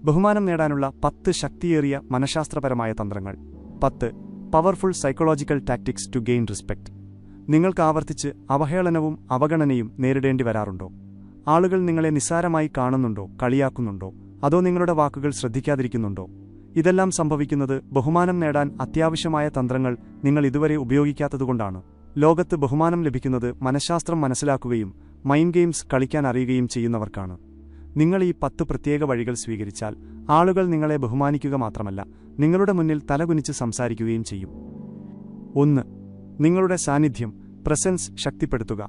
ബഹുമാനം നേടാനുള്ള 10 ശക്തിയേറിയ മനഃശാസ്ത്രപരമായ തന്ത്രങ്ങൾ. 10 powerful psychological tactics to gain respect. നിങ്ങൾക്ക് ആവർത്തിച്ച് അവഹേളനവും അവഗണനയും നേരിടേണ്ടി വരാറുണ്ടോ? ആളുകൾ നിങ്ങളെ നിസ്സാരമായി കാണുന്നുണ്ടോ, കളിയാക്കുന്നുണ്ടോ, അതോ നിങ്ങളുടെ വാക്കുകൾ ശ്രദ്ധിക്കാതിരിക്കുന്നുണ്ടോ? ഇതെല്ലാം സംഭവിക്കുന്നത് ബഹുമാനം നേടാൻ അത്യാവശ്യമായ തന്ത്രങ്ങൾ നിങ്ങൾ ഇതുവരെ ഉപയോഗിക്കാത്തതുകൊണ്ടാണ്. ലോകത്ത് ബഹുമാനം ലഭിക്കുന്നത് മനഃശാസ്ത്രം മനസ്സിലാക്കുകയും മൈൻഡ് ഗെയിംസ് കളിക്കാൻ അറിയുകയും ചെയ്യുന്നവർക്കാണ്. നിങ്ങൾ ഈ 10 പ്രത്യേക വഴികൾ സ്വീകരിച്ചാൽ ആളുകൾ നിങ്ങളെ ബഹുമാനിക്കുക മാത്രമല്ല, നിങ്ങളുടെ മുന്നിൽ തലകുനിച്ച് സംസാരിക്കുകയും ചെയ്യും. 1. നിങ്ങളുടെ സാന്നിധ്യം പ്രസൻസ് ശക്തിപ്പെടുത്തുക.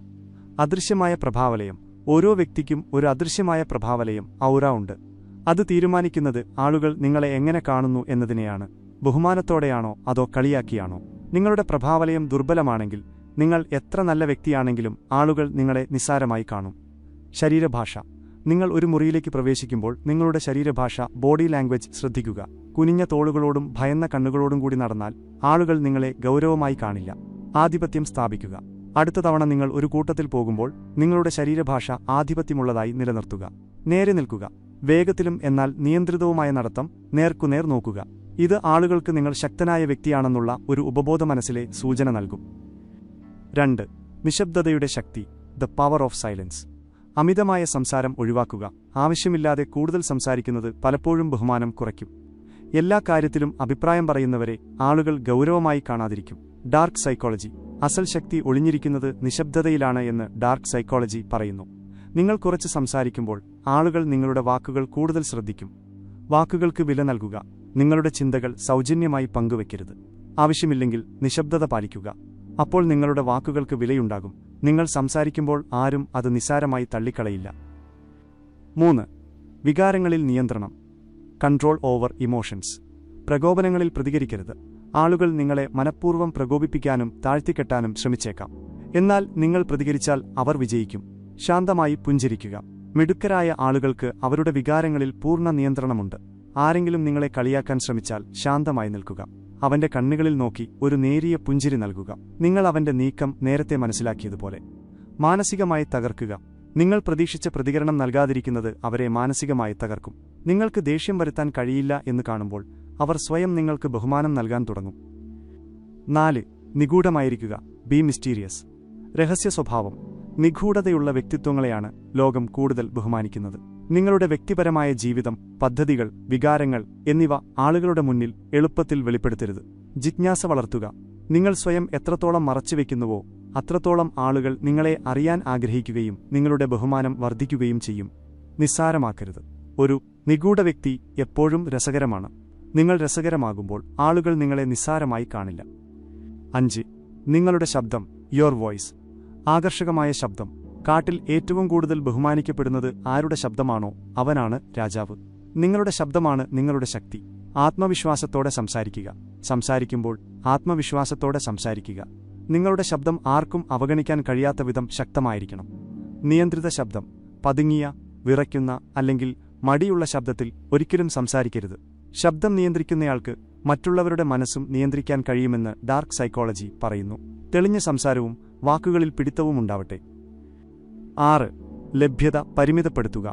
അദൃശ്യമായ പ്രഭാവലയം. ഓരോ വ്യക്തിക്കും ഒരു അദൃശ്യമായ പ്രഭാവലയം ഔറ ഉണ്ട്. അത് തീരുമാനിക്കുന്നത് ആളുകൾ നിങ്ങളെ എങ്ങനെ കാണുന്നു എന്നതിനെയാണ്. ബഹുമാനത്തോടെയാണോ അതോ കളിയാക്കിയാണോ? നിങ്ങളുടെ പ്രഭാവലയം ദുർബലമാണെങ്കിൽ നിങ്ങൾ എത്ര നല്ല വ്യക്തിയാണെങ്കിലും ആളുകൾ നിങ്ങളെ നിസ്സാരമായി കാണും. ശരീരഭാഷ. നിങ്ങൾ ഒരു മുറിയിലേക്ക് പ്രവേശിക്കുമ്പോൾ നിങ്ങളുടെ ശരീരഭാഷ, ബോഡി ലാംഗ്വേജ് ശ്രദ്ധിക്കുക. കുനിഞ്ഞ തോളുകളോടും ഭയന്ന കണ്ണുകളോടും കൂടി നടന്നാൽ ആളുകൾ നിങ്ങളെ ഗൗരവമായി കാണില്ല. ആധിപത്യം സ്ഥാപിക്കുക. അടുത്ത തവണ നിങ്ങൾ ഒരു കൂട്ടത്തിൽ പോകുമ്പോൾ നിങ്ങളുടെ ശരീരഭാഷ ആധിപത്യമുള്ളതായി നിലനിർത്തുക. നേരെ നിൽക്കുക. വേഗത്തിലും എന്നാൽ നിയന്ത്രിതവുമായ നടത്തം. നേർക്കുനേർ നോക്കുക. ഇത് ആളുകൾക്ക് നിങ്ങൾ ശക്തനായ വ്യക്തിയാണെന്നുള്ള ഒരു ഉപബോധ മനസ്സിലെ സൂചന നൽകും. 2. നിശബ്ദതയുടെ ശക്തി. The power of silence. അമിതമായ സംസാരം ഒഴിവാക്കുക. ആവശ്യമില്ലാതെ കൂടുതൽ സംസാരിക്കുന്നത് പലപ്പോഴും ബഹുമാനം കുറയ്ക്കും. എല്ലാ കാര്യത്തിലും അഭിപ്രായം പറയുന്നവരെ ആളുകൾ ഗൗരവമായി കാണാതിരിക്കും. Dark psychology. അസൽ ശക്തി ഒളിഞ്ഞിരിക്കുന്നത് നിശബ്ദതയിലാണ് എന്ന് ഡാർക്ക് സൈക്കോളജി പറയുന്നു. നിങ്ങൾ കുറച്ച് സംസാരിക്കുമ്പോൾ ആളുകൾ നിങ്ങളുടെ വാക്കുകൾ കൂടുതൽ ശ്രദ്ധിക്കും. വാക്കുകൾക്ക് വില നൽകുക. നിങ്ങളുടെ ചിന്തകൾ സൗജന്യമായി പങ്കുവയ്ക്കരുത്. ആവശ്യമില്ലെങ്കിൽ നിശബ്ദത പാലിക്കുക. അപ്പോൾ നിങ്ങളുടെ വാക്കുകൾക്ക് വിലയുണ്ടാകും. നിങ്ങൾ സംസാരിക്കുമ്പോൾ ആരും അത് നിസ്സാരമായി തള്ളിക്കളയില്ല. 3. വികാരങ്ങളിൽ നിയന്ത്രണം. Control over emotions. പ്രകോപനങ്ങളിൽ പ്രതികരിക്കരുത്. ആളുകൾ നിങ്ങളെ മനഃപൂർവ്വം പ്രകോപിപ്പിക്കാനും താഴ്ത്തിക്കെട്ടാനും ശ്രമിച്ചേക്കാം. എന്നാൽ നിങ്ങൾ പ്രതികരിച്ചാൽ അവർ വിജയിക്കും. ശാന്തമായി പുഞ്ചിരിക്കുക. മിടുക്കരായ ആളുകൾക്ക് അവരുടെ വികാരങ്ങളിൽ പൂർണ്ണ നിയന്ത്രണമുണ്ട്. ആരെങ്കിലും നിങ്ങളെ കളിയാക്കാൻ ശ്രമിച്ചാൽ ശാന്തമായി നിൽക്കുക. അവന്റെ കണ്ണുകളിൽ നോക്കി ഒരു നേരിയ പുഞ്ചിരി നൽകുക. നിങ്ങൾ അവന്റെ നീക്കം നേരത്തെ മനസ്സിലാക്കിയതുപോലെ. മാനസികമായി തകർക്കുക. നിങ്ങൾ പ്രതീക്ഷിച്ച പ്രതികരണം നൽകാതിരിക്കുന്നത് അവരെ മാനസികമായി തകർക്കും. നിങ്ങൾക്ക് ദേഷ്യം വരുത്താൻ കഴിയില്ല എന്ന് കാണുമ്പോൾ അവർ സ്വയം നിങ്ങൾക്ക് ബഹുമാനം നൽകാൻ തുടങ്ങും. 4. നിഗൂഢമായിരിക്കുക. Be mysterious. രഹസ്യ സ്വഭാവം. നിഗൂഢതയുള്ള വ്യക്തിത്വങ്ങളെയാണ് ലോകം കൂടുതൽ ബഹുമാനിക്കുന്നത്. നിങ്ങളുടെ വ്യക്തിപരമായ ജീവിതം, പദ്ധതികൾ, വികാരങ്ങൾ എന്നിവ ആളുകളുടെ മുന്നിൽ എളുപ്പത്തിൽ വെളിപ്പെടുത്തരുത്. ജിജ്ഞാസ വളർത്തുക. നിങ്ങൾ സ്വയം എത്രത്തോളം മറച്ചുവെക്കുന്നുവോ അത്രത്തോളം ആളുകൾ നിങ്ങളെ അറിയാൻ ആഗ്രഹിക്കുകയും നിങ്ങളുടെ ബഹുമാനം വർദ്ധിക്കുകയും ചെയ്യും. നിസ്സാരമാക്കരുത്. ഒരു നിഗൂഢ വ്യക്തി എപ്പോഴും രസകരമാണ്. നിങ്ങൾ രസകരമാകുമ്പോൾ ആളുകൾ നിങ്ങളെ നിസ്സാരമായി കാണില്ല. 5. നിങ്ങളുടെ ശബ്ദം. Your voice. ആകർഷകമായ ശബ്ദം. കാട്ടിൽ ഏറ്റവും കൂടുതൽ ബഹുമാനിക്കപ്പെടുന്നത് ആരുടെ ശബ്ദമാണോ അവനാണ് രാജാവ്. നിങ്ങളുടെ ശബ്ദമാണ് നിങ്ങളുടെ ശക്തി. ആത്മവിശ്വാസത്തോടെ സംസാരിക്കുക. സംസാരിക്കുമ്പോൾ ആത്മവിശ്വാസത്തോടെ സംസാരിക്കുക. നിങ്ങളുടെ ശബ്ദം ആർക്കും അവഗണിക്കാൻ കഴിയാത്ത വിധം ശക്തമായിരിക്കണം. നിയന്ത്രിത ശബ്ദം. പതുങ്ങിയ, വിറയ്ക്കുന്ന അല്ലെങ്കിൽ മടിയുള്ള ശബ്ദത്തിൽ ഒരിക്കലും സംസാരിക്കരുത്. ശബ്ദം നിയന്ത്രിക്കുന്നയാൾക്ക് മറ്റുള്ളവരുടെ മനസ്സും നിയന്ത്രിക്കാൻ കഴിയുമെന്ന് ഡാർക്ക് സൈക്കോളജി പറയുന്നു. തെളിഞ്ഞ സംസാരവും വാക്കുകളിൽ പിടിത്തവും ഉണ്ടാവട്ടെ. 6. ലഭ്യത പരിമിതപ്പെടുത്തുക.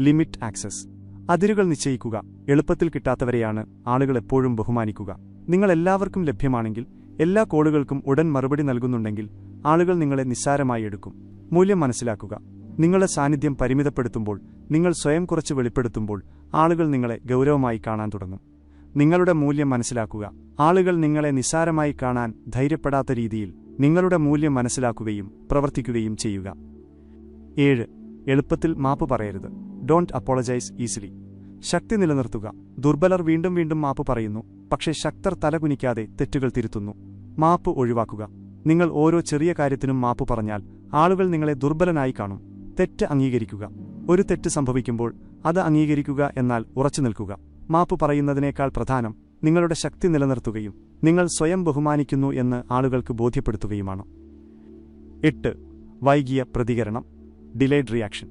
Limit access. അതിരുകൾ നിശ്ചയിക്കുക. എളുപ്പത്തിൽ കിട്ടാത്തവരെയാണ് ആളുകൾ എപ്പോഴും ബഹുമാനിക്കുക. നിങ്ങൾ എല്ലാവർക്കും ലഭ്യമാണെങ്കിൽ, എല്ലാ കോളുകൾക്കും ഉടൻ മറുപടി നൽകുന്നുണ്ടെങ്കിൽ ആളുകൾ നിങ്ങളെ നിസ്സാരമായി എടുക്കും. മൂല്യം മനസ്സിലാക്കുക. നിങ്ങളുടെ സാന്നിധ്യം പരിമിതപ്പെടുത്തുമ്പോൾ, നിങ്ങൾ സ്വയം കുറച്ച് വെളിപ്പെടുത്തുമ്പോൾ ആളുകൾ നിങ്ങളെ ഗൗരവമായി കാണാൻ തുടങ്ങും. നിങ്ങളുടെ മൂല്യം മനസ്സിലാക്കുക. ആളുകൾ നിങ്ങളെ നിസ്സാരമായി കാണാൻ ധൈര്യപ്പെടാത്ത രീതിയിൽ നിങ്ങളുടെ മൂല്യം മനസ്സിലാക്കുകയും പ്രവർത്തിക്കുകയും ചെയ്യുക. 7. എളുപ്പത്തിൽ മാപ്പ് പറയരുത്. Don't apologise easily. ശക്തി നിലനിർത്തുക. ദുർബലർ വീണ്ടും വീണ്ടും മാപ്പ് പറയുന്നു, പക്ഷേ ശക്തർ തലകുനിക്കാതെ തെറ്റുകൾ തിരുത്തുന്നു. മാപ്പ് ഒഴിവാക്കുക. നിങ്ങൾ ഓരോ ചെറിയ കാര്യത്തിനും മാപ്പ് പറഞ്ഞാൽ ആളുകൾ നിങ്ങളെ ദുർബലനായി കാണും. തെറ്റ് അംഗീകരിക്കുക. ഒരു തെറ്റ് സംഭവിക്കുമ്പോൾ അത് അംഗീകരിക്കുക, എന്നാൽ ഉറച്ചു നിൽക്കുക. മാപ്പ് പറയുന്നതിനേക്കാൾ പ്രധാനം നിങ്ങളുടെ ശക്തി നിലനിർത്തുകയും നിങ്ങൾ സ്വയം ബഹുമാനിക്കുന്നു എന്ന് ആളുകൾക്ക് ബോധ്യപ്പെടുത്തുകയുമാണ്. 8. വൈകിയ പ്രതികരണം. Delayed reaction.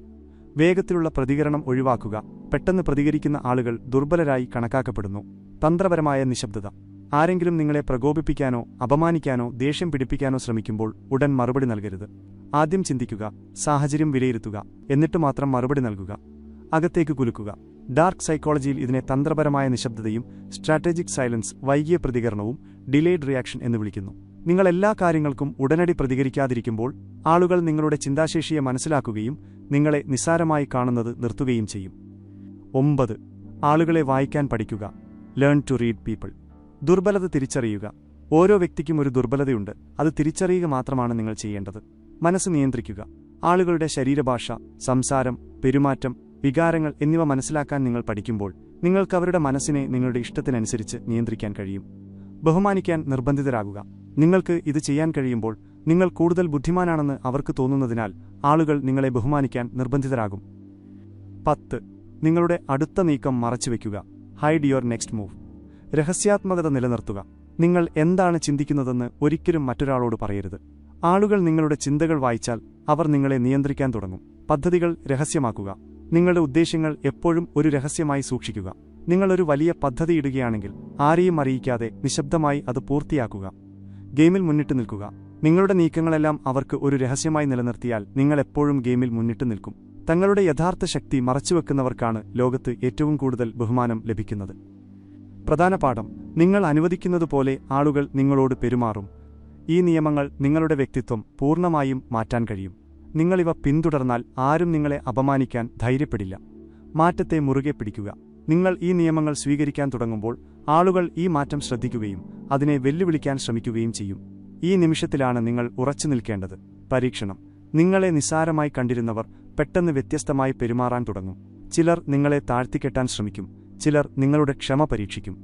വേഗത്തിലുള്ള പ്രതികരണം ഒഴിവാക്കുക. പെട്ടെന്ന് പ്രതികരിക്കുന്ന ആളുകൾ ദുർബലരായി കണക്കാക്കപ്പെടുന്നു. തന്ത്രപരമായ നിശബ്ദത. ആരെങ്കിലും നിങ്ങളെ പ്രകോപിപ്പിക്കാനോ അപമാനിക്കാനോ ദേഷ്യം പിടിപ്പിക്കാനോ ശ്രമിക്കുമ്പോൾ ഉടൻ മറുപടി നൽകരുത്. ആദ്യം ചിന്തിക്കുക, സാഹചര്യം വിലയിരുത്തുക, എന്നിട്ട് മാത്രം മറുപടി നൽകുക. അകത്തേക്ക് കുലുക്കുക. ഡാർക്ക് സൈക്കോളജിയിൽ ഇതിനെ തന്ത്രപരമായ നിശബ്ദതയും സ്ട്രാറ്റജിക് സൈലൻസ്, വൈകിയ പ്രതികരണവും ഡിലേഡ് റിയാക്ഷൻ എന്ന് വിളിക്കുന്നു. നിങ്ങൾ എല്ലാ കാര്യങ്ങൾക്കും ഉടനടി പ്രതികരിക്കാതിരിക്കുമ്പോൾ ആളുകൾ നിങ്ങളുടെ ചിന്താശേഷിയെ മനസ്സിലാക്കുകയും നിങ്ങളെ നിസ്സാരമായി കാണുന്നത് നിർത്തുകയും ചെയ്യും. 9. ആളുകളെ വായിക്കാൻ പഠിക്കുക. Learn to read people. ദുർബലത തിരിച്ചറിയുക. ഓരോ വ്യക്തിക്കും ഒരു ദുർബലതയുണ്ട്, അത് തിരിച്ചറിയുക മാത്രമാണ് നിങ്ങൾ ചെയ്യേണ്ടത്. മനസ്സ് നിയന്ത്രിക്കുക. ആളുകളുടെ ശരീരഭാഷ, സംസാരം, പെരുമാറ്റം, വികാരങ്ങൾ എന്നിവ മനസ്സിലാക്കാൻ നിങ്ങൾ പഠിക്കുമ്പോൾ നിങ്ങൾക്ക് അവരുടെ മനസ്സിനെ നിങ്ങളുടെ ഇഷ്ടത്തിനനുസരിച്ച് നിയന്ത്രിക്കാൻ കഴിയും. ബഹുമാനിക്കാൻ നിർബന്ധിതരാകുക. നിങ്ങൾക്ക് ഇത് ചെയ്യാൻ കഴിയുമ്പോൾ നിങ്ങൾ കൂടുതൽ ബുദ്ധിമാനാണെന്ന് അവർക്ക് തോന്നുന്നതിനാൽ ആളുകൾ നിങ്ങളെ ബഹുമാനിക്കാൻ നിർബന്ധിതരാകും. 10. നിങ്ങളുടെ അടുത്ത നീക്കം മറച്ചുവെക്കുക. Hide your next move. രഹസ്യാത്മകത നിലനിർത്തുക. നിങ്ങൾ എന്താണ് ചിന്തിക്കുന്നതെന്ന് ഒരിക്കലും മറ്റൊരാളോട് പറയരുത്. ആളുകൾ നിങ്ങളുടെ ചിന്തകൾ വായിച്ചാൽ അവർ നിങ്ങളെ നിയന്ത്രിക്കാൻ തുടങ്ങും. പദ്ധതികൾ രഹസ്യമാക്കുക. നിങ്ങളുടെ ഉദ്ദേശ്യങ്ങൾ എപ്പോഴും ഒരു രഹസ്യമായി സൂക്ഷിക്കുക. നിങ്ങളൊരു വലിയ പദ്ധതി ഇടുകയാണെങ്കിൽ ആരെയും അറിയിക്കാതെ നിശബ്ദമായി അത് പൂർത്തിയാക്കുക. ഗെയിമിൽ മുന്നിട്ട് നിൽക്കുക. നിങ്ങളുടെ നീക്കങ്ങളെല്ലാം അവർക്ക് ഒരു രഹസ്യമായി നിലനിർത്തിയാൽ നിങ്ങൾ എപ്പോഴും ഗെയിമിൽ മുന്നിട്ട് നിൽക്കും. തങ്ങളുടെ യഥാർത്ഥ ശക്തി മറച്ചുവെക്കുന്നവർക്കാണ് ലോകത്ത് ഏറ്റവും കൂടുതൽ ബഹുമാനം ലഭിക്കുന്നത്. പ്രധാന പാഠം: നിങ്ങൾ അനുവദിക്കുന്നതുപോലെ ആളുകൾ നിങ്ങളോട് പെരുമാറും. ഈ നിയമങ്ങൾ നിങ്ങളുടെ വ്യക്തിത്വം പൂർണ്ണമായും മാറ്റാൻ കഴിയും. നിങ്ങളിവ പിന്തുടർന്നാൽ ആരും നിങ്ങളെ അപമാനിക്കാൻ ധൈര്യപ്പെടില്ല. മാറ്റത്തെ മുറുകെ പിടിക്കുക. നിങ്ങൾ ഈ നിയമങ്ങൾ സ്വീകരിക്കാൻ തുടങ്ങുമ്പോൾ ആളുകൾ ഈ മാറ്റം ശ്രദ്ധിക്കുകയും അതിനെ വെല്ലുവിളിക്കാൻ ശ്രമിക്കുകയും ചെയ്യും. ഈ നിമിഷത്തിലാണ് നിങ്ങൾ ഉറച്ചു നിൽക്കേണ്ടത്. പരീക്ഷണം: നിങ്ങളെ നിസ്സാരമായി കണ്ടിരുന്നവർ പെട്ടെന്ന് വ്യത്യസ്തമായി പെരുമാറാൻ തുടങ്ങും. ചിലർ നിങ്ങളെ താഴ്ത്തിക്കെട്ടാൻ ശ്രമിക്കും, ചിലർ നിങ്ങളുടെ ക്ഷമ പരീക്ഷിക്കും.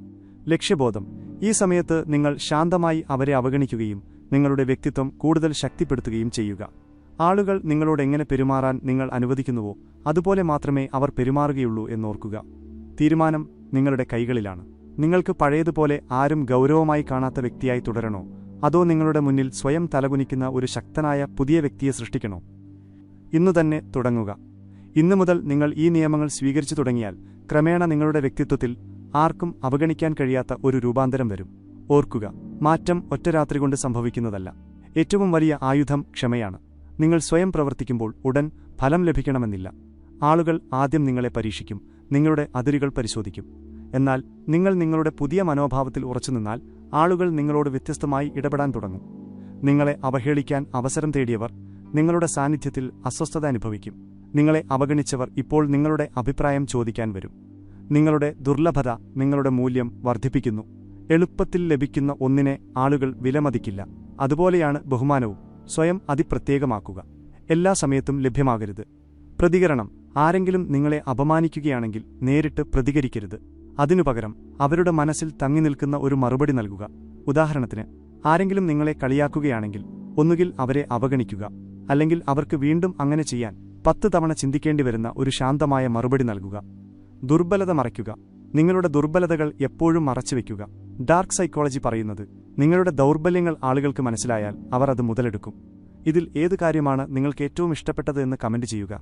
ലക്ഷ്യബോധം: ഈ സമയത്ത് നിങ്ങൾ ശാന്തമായി അവരെ അവഗണിക്കുകയും നിങ്ങളുടെ വ്യക്തിത്വം കൂടുതൽ ശക്തിപ്പെടുത്തുകയും ചെയ്യുക. ആളുകൾ നിങ്ങളോട് എങ്ങനെ പെരുമാറാൻ നിങ്ങൾ അനുവദിക്കുന്നുവോ അതുപോലെ മാത്രമേ അവർ പെരുമാറുകയുള്ളൂ എന്നോർക്കുക. തീരുമാനം നിങ്ങളുടെ കൈകളിലാണ്. നിങ്ങൾക്ക് പഴയതുപോലെ ആരും ഗൗരവമായി കാണാത്ത വ്യക്തിയായി തുടരണോ, അതോ നിങ്ങളുടെ മുന്നിൽ സ്വയം തലകുനിക്കുന്ന ഒരു ശക്തനായ പുതിയ വ്യക്തിയെ സൃഷ്ടിക്കണോ? ഇന്നുതന്നെ തുടങ്ങുക. ഇന്നു മുതൽ നിങ്ങൾ ഈ നിയമങ്ങൾ സ്വീകരിച്ചു തുടങ്ങിയാൽ ക്രമേണ നിങ്ങളുടെ വ്യക്തിത്വത്തിൽ ആർക്കും അവഗണിക്കാൻ കഴിയാത്ത ഒരു രൂപാന്തരം വരും. ഓർക്കുക, മാറ്റം ഒറ്റ രാത്രി കൊണ്ട് സംഭവിക്കുന്നതല്ല. ഏറ്റവും വലിയ ആയുധം ക്ഷമയാണ്. നിങ്ങൾ സ്വയം പ്രവർത്തിക്കുമ്പോൾ ഉടൻ ഫലം ലഭിക്കണമെന്നില്ല. ആളുകൾ ആദ്യം നിങ്ങളെ പരീക്ഷിക്കും, നിങ്ങളുടെ അതിരുകൾ പരിശോധിക്കും. എന്നാൽ നിങ്ങൾ നിങ്ങളുടെ പുതിയ മനോഭാവത്തിൽ ഉറച്ചുനിന്നാൽ ആളുകൾ നിങ്ങളോട് വ്യത്യസ്തമായി ഇടപെടാൻ തുടങ്ങും. നിങ്ങളെ അവഹേളിക്കാൻ അവസരം തേടിയവർ നിങ്ങളുടെ സാന്നിധ്യത്തിൽ അസ്വസ്ഥത അനുഭവിക്കും. നിങ്ങളെ അവഗണിച്ചവർ ഇപ്പോൾ നിങ്ങളുടെ അഭിപ്രായം ചോദിക്കാൻ വരും. നിങ്ങളുടെ ദുർലഭത നിങ്ങളുടെ മൂല്യം വർദ്ധിപ്പിക്കുന്നു. എളുപ്പത്തിൽ ലഭിക്കുന്ന ഒന്നിനെ ആളുകൾ വിലമതിക്കില്ല. അതുപോലെയാണ് ബഹുമാനവും. സ്വയം അതിപ്രത്യേകമാക്കുക. എല്ലാ സമയത്തും ലഭ്യമാകരുത്. പ്രതികരണം: ആരെങ്കിലും നിങ്ങളെ അപമാനിക്കുകയാണെങ്കിൽ നേരിട്ട് പ്രതികരിക്കരുത്. അതിനുപകരം അവരുടെ മനസ്സിൽ തങ്ങി നിൽക്കുന്ന ഒരു മറുപടി നൽകുക. ഉദാഹരണത്തിന്, ആരെങ്കിലും നിങ്ങളെ കളിയാക്കുകയാണെങ്കിൽ ഒന്നുകിൽ അവരെ അവഗണിക്കുക, അല്ലെങ്കിൽ അവർക്ക് വീണ്ടും അങ്ങനെ ചെയ്യാൻ 10 തവണ ചിന്തിക്കേണ്ടി വരുന്ന ഒരു ശാന്തമായ മറുപടി നൽകുക. ദുർബലത മറയ്ക്കുക. നിങ്ങളുടെ ദുർബലതകൾ എപ്പോഴും മറച്ചുവെക്കുക. ഡാർക്ക് സൈക്കോളജി പറയുന്നത്, നിങ്ങളുടെ ദൗർബല്യങ്ങൾ ആളുകൾക്ക് മനസ്സിലായാൽ അവർ അത് മുതലെടുക്കും. ഇതിൽ ഏത് കാര്യമാണ് നിങ്ങൾക്ക് ഏറ്റവും ഇഷ്ടപ്പെട്ടത് എന്ന് കമന്റ് ചെയ്യുക.